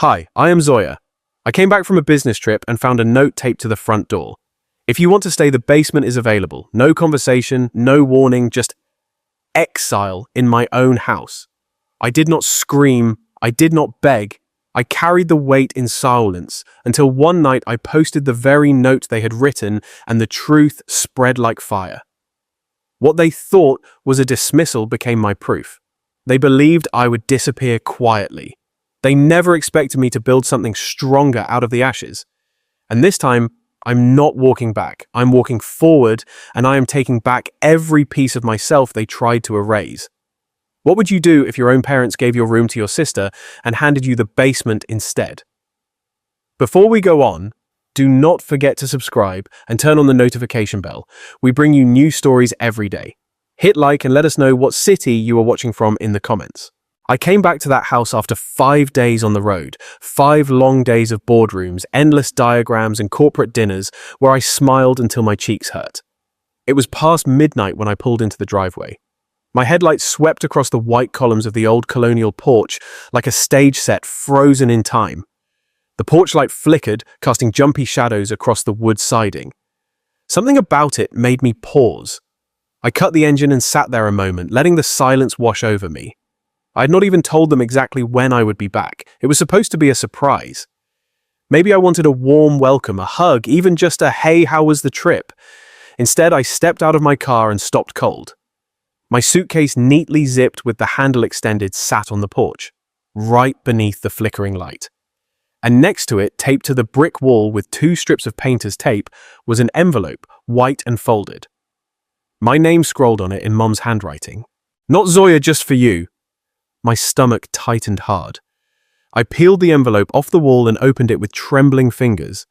Hi, I am Zoya. I came back from a business trip and found a note taped to the front door. If you want to stay, the basement is available. No conversation, no warning, just exile in my own house. I did not scream, I did not beg. I carried the weight in silence until one night I posted the very note they had written and the truth spread like fire. What they thought was a dismissal became my proof. They believed I would disappear quietly. They never expected me to build something stronger out of the ashes. And this time, I'm not walking back. I'm walking forward, and I am taking back every piece of myself they tried to erase. What would you do if your own parents gave your room to your sister and handed you the basement instead? Before we go on, do not forget to subscribe and turn on the notification bell. We bring you new stories every day. Hit like and let us know what city you are watching from in the comments. I came back to that house after 5 days on the road, 5 long days of boardrooms, endless diagrams and corporate dinners where I smiled until my cheeks hurt. It was past midnight when I pulled into the driveway. My headlights swept across the white columns of the old colonial porch like a stage set frozen in time. The porch light flickered, casting jumpy shadows across the wood siding. Something about it made me pause. I cut the engine and sat there a moment, letting the silence wash over me. I had not even told them exactly when I would be back. It was supposed to be a surprise. Maybe I wanted a warm welcome, a hug, even just a "hey, how was the trip?" Instead, I stepped out of my car and stopped cold. My suitcase, neatly zipped with the handle extended, sat on the porch, right beneath the flickering light. And next to it, taped to the brick wall with 2 strips of painter's tape, was an envelope, white and folded. My name scrolled on it in Mum's handwriting. "Not Zoya, just for you." My stomach tightened hard. I peeled the envelope off the wall and opened it with trembling fingers.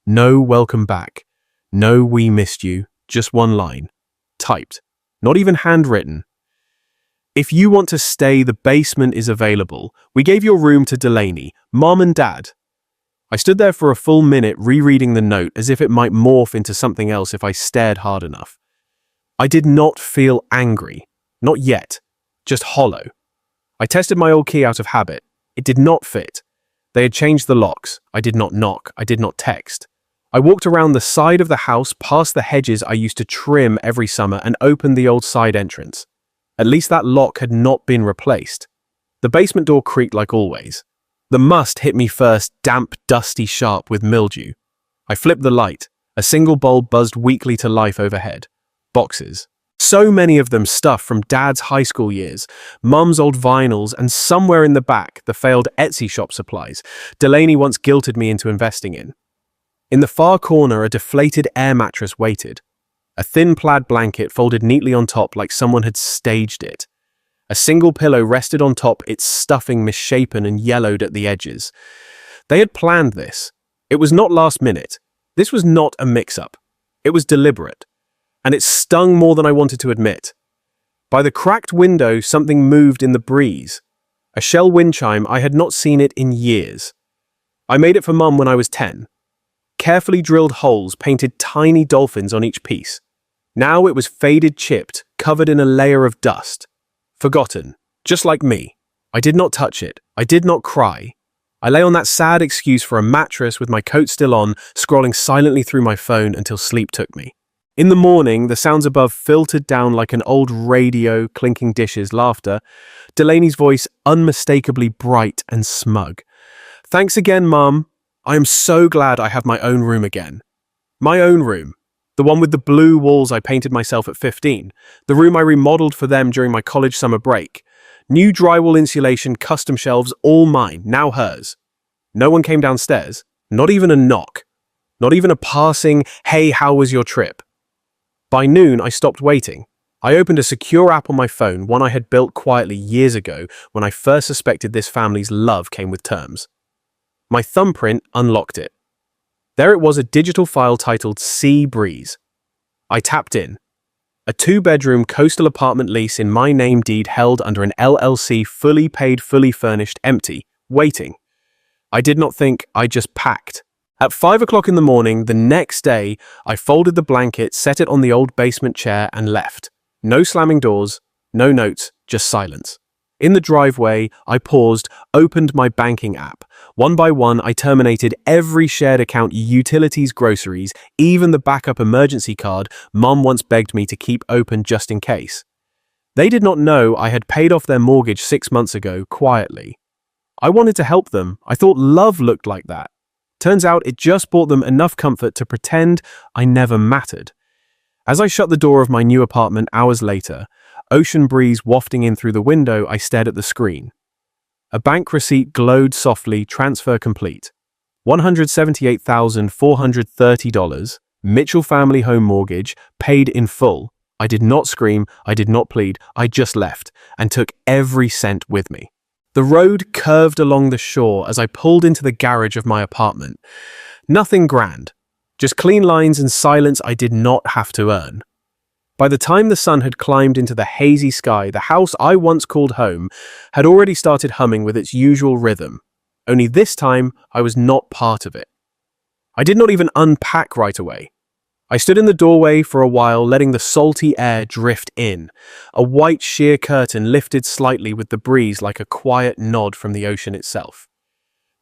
No welcome back. No we missed you. Just one line. Typed. Not even handwritten. "If you want to stay, the basement is available. We gave your room to Delaney, Mom and Dad." I stood there for a full minute rereading the note as if it might morph into something else if I stared hard enough. I did not feel angry. Not yet. Just hollow. I tested my old key out of habit. It did not fit. They had changed the locks. I did not knock. I did not text. I walked around the side of the house, past the hedges I used to trim every summer, and opened the old side entrance. At least that lock had not been replaced. The basement door creaked like always. The must hit me first, damp, dusty, sharp with mildew. I flipped the light. A single bulb buzzed weakly to life overhead. Boxes. So many of them stuffed from Dad's high school years, Mum's old vinyls, and somewhere in the back, the failed Etsy shop supplies Delaney once guilted me into investing in. In the far corner, a deflated air mattress waited. A thin plaid blanket folded neatly on top like someone had staged it. A single pillow rested on top, its stuffing misshapen and yellowed at the edges. They had planned this. It was not last minute. This was not a mix-up. It was deliberate. And it stung more than I wanted to admit. By the cracked window, something moved in the breeze. A shell wind chime. I had not seen it in years. I made it for Mum when I was 10. Carefully drilled holes painted tiny dolphins on each piece. Now it was faded, chipped, covered in a layer of dust. Forgotten, just like me. I did not touch it. I did not cry. I lay on that sad excuse for a mattress with my coat still on, scrolling silently through my phone until sleep took me. In the morning, the sounds above filtered down like an old radio, clinking dishes, laughter. Delaney's voice unmistakably bright and smug. "Thanks again, Mum. I am so glad I have my own room again." My own room. The one with the blue walls I painted myself at 15. The room I remodeled for them during my college summer break. New drywall insulation, custom shelves, all mine, now hers. No one came downstairs. Not even a knock. Not even a passing, "Hey, how was your trip?" By noon, I stopped waiting. I opened a secure app on my phone, one I had built quietly years ago when I first suspected this family's love came with terms. My thumbprint unlocked it. There it was, a digital file titled Sea Breeze. I tapped in. A 2-bedroom coastal apartment lease in my name deed held under an LLC, fully paid, fully furnished, empty, waiting. I did not think, I just packed. At 5 o'clock in the morning, the next day, I folded the blanket, set it on the old basement chair, and left. No slamming doors, no notes, just silence. In the driveway, I paused, opened my banking app. One by one, I terminated every shared account, utilities, groceries, even the backup emergency card Mum once begged me to keep open just in case. They did not know I had paid off their mortgage 6 months ago quietly. I wanted to help them. I thought love looked like that. Turns out it just brought them enough comfort to pretend I never mattered. As I shut the door of my new apartment hours later, ocean breeze wafting in through the window, I stared at the screen. A bank receipt glowed softly, transfer complete. $178,430, Mitchell family home mortgage, paid in full. I did not scream, I did not plead, I just left and took every cent with me. The road curved along the shore as I pulled into the garage of my apartment. Nothing grand, just clean lines and silence I did not have to earn. By the time the sun had climbed into the hazy sky, the house I once called home had already started humming with its usual rhythm. Only this time, I was not part of it. I did not even unpack right away. I stood in the doorway for a while, letting the salty air drift in. A white sheer curtain lifted slightly with the breeze like a quiet nod from the ocean itself.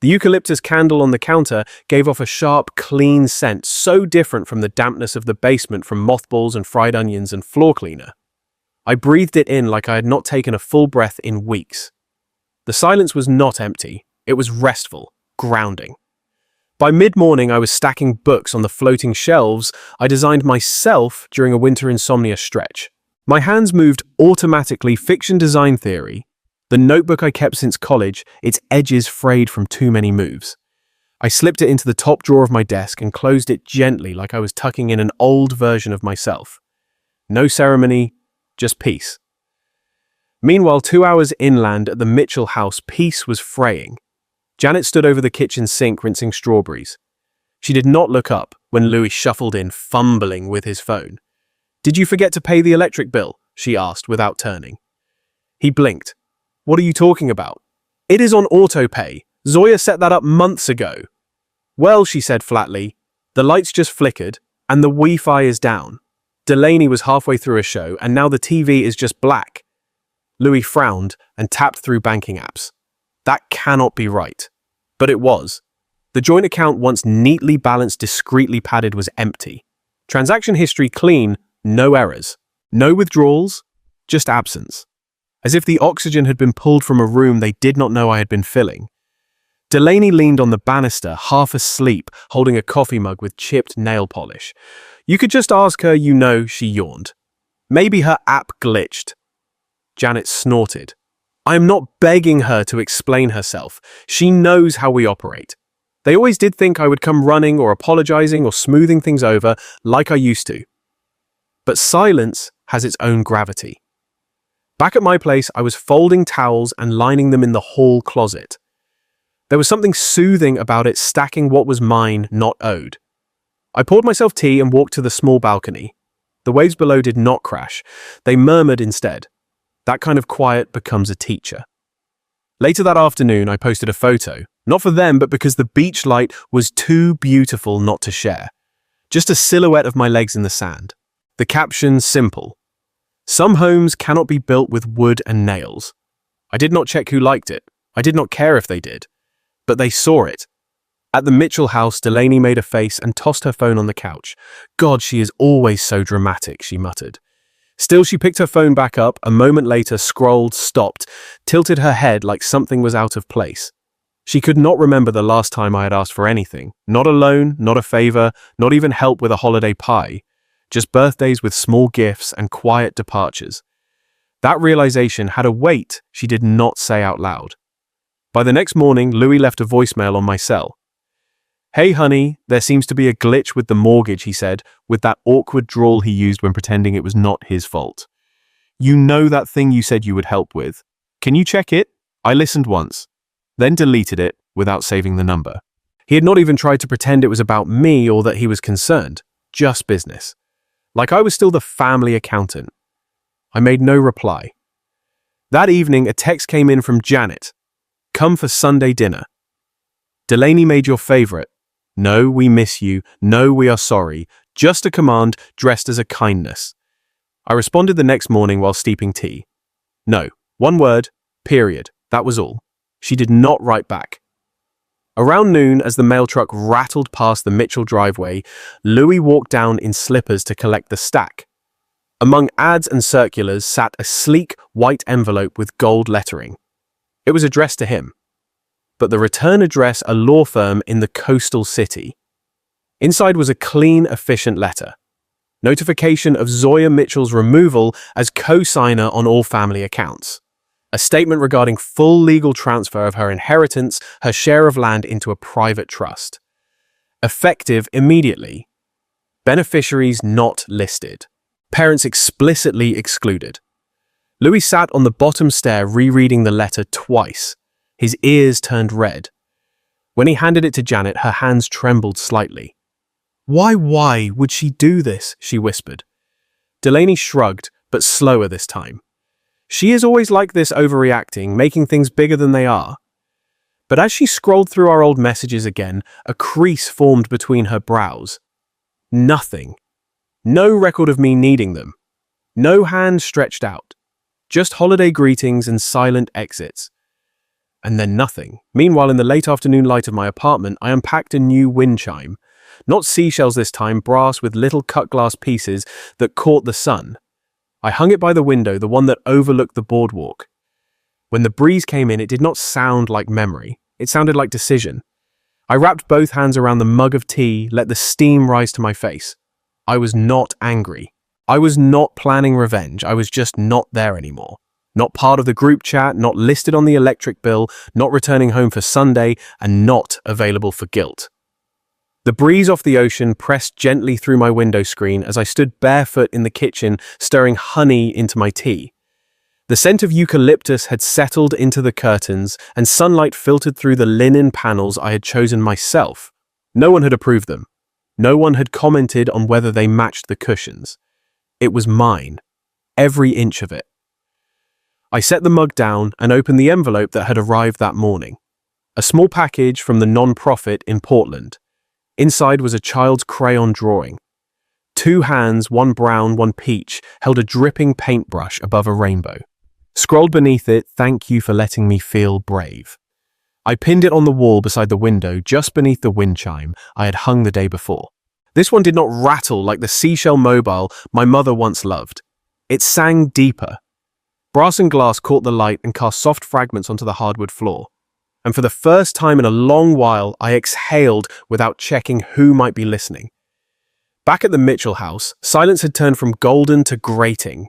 The eucalyptus candle on the counter gave off a sharp, clean scent, so different from the dampness of the basement from mothballs and fried onions and floor cleaner. I breathed it in like I had not taken a full breath in weeks. The silence was not empty. It was restful, grounding. By mid-morning, I was stacking books on the floating shelves I designed myself during a winter insomnia stretch. My hands moved automatically, fiction design theory, the notebook I kept since college, its edges frayed from too many moves. I slipped it into the top drawer of my desk and closed it gently like I was tucking in an old version of myself. No ceremony, just peace. Meanwhile, 2 hours inland at the Mitchell house, peace was fraying. Janet stood over the kitchen sink rinsing strawberries. She did not look up when Louis shuffled in, fumbling with his phone. "Did you forget to pay the electric bill?" she asked without turning. He blinked. "What are you talking about?" "It is on autopay. Zoya set that up months ago." "Well," she said flatly, "the lights just flickered and the Wi-Fi is down. Delaney was halfway through a show and now the TV is just black." Louis frowned and tapped through banking apps. That cannot be right. But it was. The joint account, once neatly balanced, discreetly padded, was empty. Transaction history clean, no errors. No withdrawals, just absence. As if the oxygen had been pulled from a room they did not know I had been filling. Delaney leaned on the banister, half asleep, holding a coffee mug with chipped nail polish. "You could just ask her, you know," she yawned. "Maybe her app glitched." Janet snorted. "I am not begging her to explain herself. She knows how we operate. They always did think I would come running or apologizing or smoothing things over like I used to. But silence has its own gravity. Back at my place, I was folding towels and lining them in the hall closet. There was something soothing about it, stacking what was mine, not owed. I poured myself tea and walked to the small balcony. The waves below did not crash. They murmured instead. That kind of quiet becomes a teacher. Later that afternoon, I posted a photo, not for them, but because the beach light was too beautiful not to share. Just a silhouette of my legs in the sand. The caption simple. "Some homes cannot be built with wood and nails." I did not check who liked it. I did not care if they did. But they saw it. At the Mitchell house, Delaney made a face and tossed her phone on the couch. "God, she is always so dramatic," she muttered. Still, she picked her phone back up, a moment later scrolled, stopped, tilted her head like something was out of place. She could not remember the last time I had asked for anything. Not a loan, not a favor, not even help with a holiday pie. Just birthdays with small gifts and quiet departures. That realization had a weight she did not say out loud. By the next morning, Louis left a voicemail on my cell. "Hey honey, there seems to be a glitch with the mortgage," he said, with that awkward drawl he used when pretending it was not his fault. "You know that thing you said you would help with? Can you check it?" I listened once, then deleted it without saving the number. He had not even tried to pretend it was about me or that he was concerned. Just business. Like I was still the family accountant. I made no reply. That evening, a text came in from Janet. "Come for Sunday dinner. Delaney made your favorite. No, we miss you. No, we are sorry. Just a command dressed as a kindness." I responded the next morning while steeping tea. No, one word, period. That was all. She did not write back. Around noon, as the mail truck rattled past the Mitchell driveway, Louis walked down in slippers to collect the stack. Among ads and circulars sat a sleek, white envelope with gold lettering. It was addressed to him, but the return address a law firm in the coastal city. Inside was a clean, efficient letter. Notification of Zoya Mitchell's removal as co-signer on all family accounts. A statement regarding full legal transfer of her inheritance, her share of land into a private trust. Effective immediately. Beneficiaries not listed. Parents explicitly excluded. Louis sat on the bottom stair rereading the letter twice. His ears turned red. When he handed it to Janet, her hands trembled slightly. Why would she do this?" she whispered. Delaney shrugged, but slower this time. She is always like this, overreacting, making things bigger than they are. But as she scrolled through our old messages again, a crease formed between her brows. Nothing. No record of me needing them. No hand stretched out. Just holiday greetings and silent exits. And then nothing. Meanwhile, in the late afternoon light of my apartment, I unpacked a new wind chime. Not seashells this time, brass with little cut glass pieces that caught the sun. I hung it by the window, the one that overlooked the boardwalk. When the breeze came in, it did not sound like memory. It sounded like decision. I wrapped both hands around the mug of tea, let the steam rise to my face. I was not angry. I was not planning revenge. I was just not there anymore. Not part of the group chat, not listed on the electric bill, not returning home for Sunday, and not available for guilt. The breeze off the ocean pressed gently through my window screen as I stood barefoot in the kitchen, stirring honey into my tea. The scent of eucalyptus had settled into the curtains, and sunlight filtered through the linen panels I had chosen myself. No one had approved them. No one had commented on whether they matched the cushions. It was mine. Every inch of it. I set the mug down and opened the envelope that had arrived that morning. A small package from the non-profit in Portland. Inside was a child's crayon drawing. Two hands, one brown, one peach, held a dripping paintbrush above a rainbow. Scrolled beneath it, "Thank you for letting me feel brave." I pinned it on the wall beside the window, just beneath the wind chime I had hung the day before. This one did not rattle like the seashell mobile my mother once loved. It sang deeper. Brass and glass caught the light and cast soft fragments onto the hardwood floor. And for the first time in a long while, I exhaled without checking who might be listening. Back at the Mitchell house, silence had turned from golden to grating.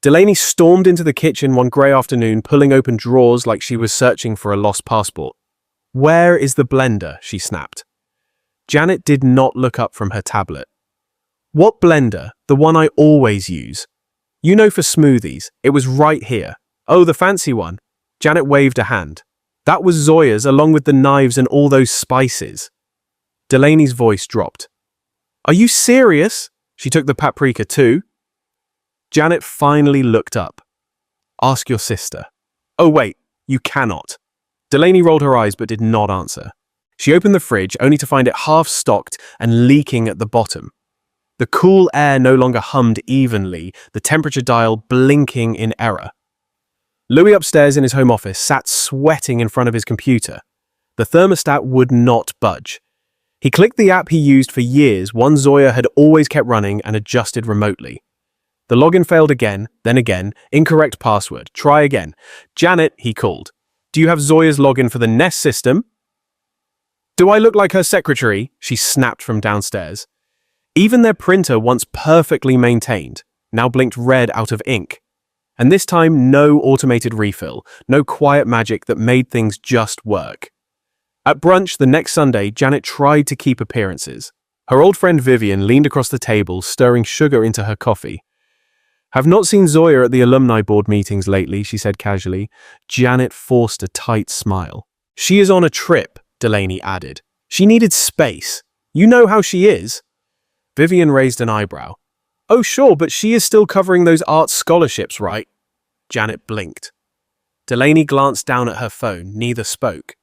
Delaney stormed into the kitchen one grey afternoon, pulling open drawers like she was searching for a lost passport. "Where is the blender?" she snapped. Janet did not look up from her tablet. "What blender? The one I always use. You know, for smoothies. It was right here." "Oh, the fancy one." Janet waved a hand. "That was Zoya's, along with the knives and all those spices." Delaney's voice dropped. "Are you serious?" She took the paprika too. Janet finally looked up. "Ask your sister." "Oh wait, you cannot." Delaney rolled her eyes but did not answer. She opened the fridge, only to find it half-stocked and leaking at the bottom. The cool air no longer hummed evenly, the temperature dial blinking in error. Louis upstairs in his home office sat sweating in front of his computer. The thermostat would not budge. He clicked the app he used for years, one Zoya had always kept running and adjusted remotely. The login failed again, then again. Incorrect password. Try again. "Janet," he called. "Do you have Zoya's login for the Nest system?" "Do I look like her secretary?" she snapped from downstairs. Even their printer, once perfectly maintained, now blinked red out of ink. And this time, no automated refill, no quiet magic that made things just work. At brunch the next Sunday, Janet tried to keep appearances. Her old friend Vivian leaned across the table, stirring sugar into her coffee. "Have not seen Zoya at the alumni board meetings lately," she said casually. Janet forced a tight smile. "She is on a trip," Delaney added. "She needed space. You know how she is." Vivian raised an eyebrow. "Oh sure, but she is still covering those art scholarships, right?" Janet blinked. Delaney glanced down at her phone. Neither spoke.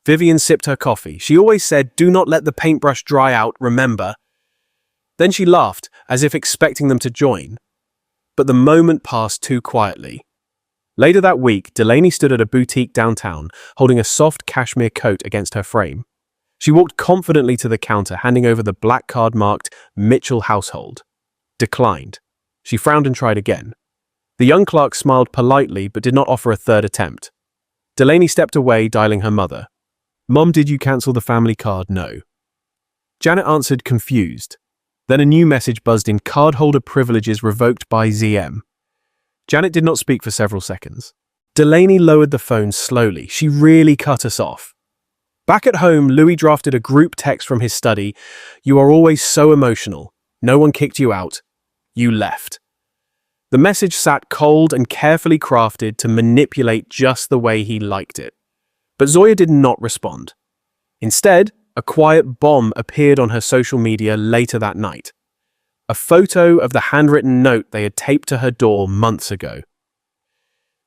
Vivian sipped her coffee. "She always said, 'Do not let the paintbrush dry out, remember?'" Then she laughed, as if expecting them to join. But the moment passed too quietly. Later that week, Delaney stood at a boutique downtown, holding a soft cashmere coat against her frame. She walked confidently to the counter, handing over the black card marked Mitchell Household. Declined. She frowned and tried again. The young clerk smiled politely but did not offer a third attempt. Delaney stepped away, dialing her mother. "Mom, did you cancel the family card?" "No." Janet answered, confused. Then a new message buzzed in: "Cardholder privileges revoked by ZM." Janet did not speak for several seconds. Delaney lowered the phone slowly. She really cut us off. Back at home, Louis drafted a group text from his study. "You are always so emotional. No one kicked you out. You left." The message sat cold and carefully crafted to manipulate just the way he liked it. But Zoya did not respond. Instead, a quiet bomb appeared on her social media later that night. A photo of the handwritten note they had taped to her door months ago.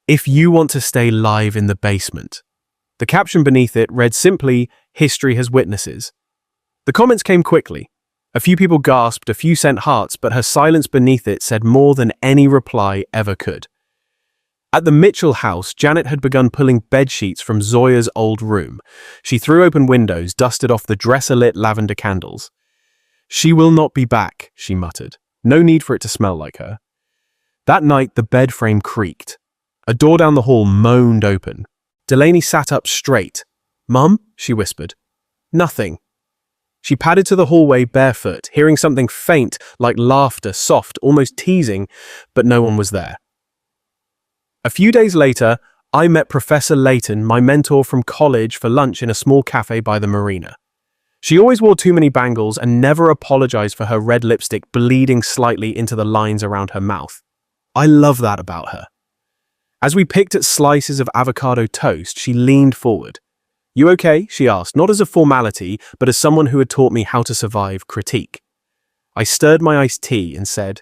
"If you want to stay live in the basement." The caption beneath it read simply, "History has witnesses." The comments came quickly. A few people gasped, a few sent hearts, but her silence beneath it said more than any reply ever could. At the Mitchell house, Janet had begun pulling bedsheets from Zoya's old room. She threw open windows, dusted off the dresser-lit lavender candles. "She will not be back," she muttered. "No need for it to smell like her." That night, the bed frame creaked. A door down the hall moaned open. Delaney sat up straight. "Mum?" she whispered. "Nothing." She padded to the hallway barefoot, hearing something faint like laughter, soft, almost teasing, but no one was there. A few days later, I met Professor Layton, my mentor from college, for lunch in a small cafe by the marina. She always wore too many bangles and never apologized for her red lipstick bleeding slightly into the lines around her mouth. I love that about her. As we picked at slices of avocado toast, she leaned forward. "You okay?" she asked, not as a formality, but as someone who had taught me how to survive critique. I stirred my iced tea and said,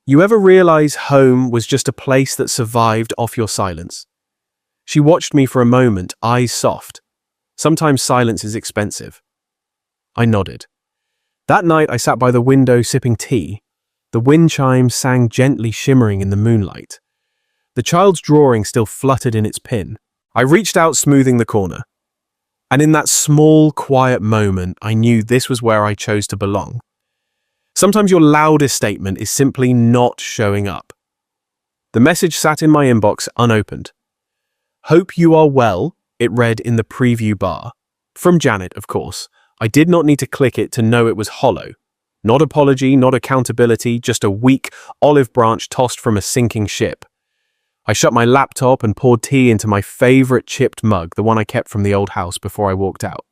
"You ever realize home was just a place that survived off your silence?" She watched me for a moment, eyes soft. Sometimes silence is expensive. I nodded. That night I sat by the window sipping tea. The wind chimes sang gently, shimmering in the moonlight. The child's drawing still fluttered in its pin. I reached out, smoothing the corner. And in that small, quiet moment, I knew this was where I chose to belong. Sometimes your loudest statement is simply not showing up. The message sat in my inbox unopened. "Hope you are well," it read in the preview bar. From Janet, of course. I did not need to click it to know it was hollow. Not apology, not accountability, just a weak olive branch tossed from a sinking ship. I shut my laptop and poured tea into my favorite chipped mug, the one I kept from the old house before I walked out.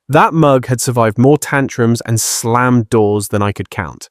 That mug had survived more tantrums and slammed doors than I could count.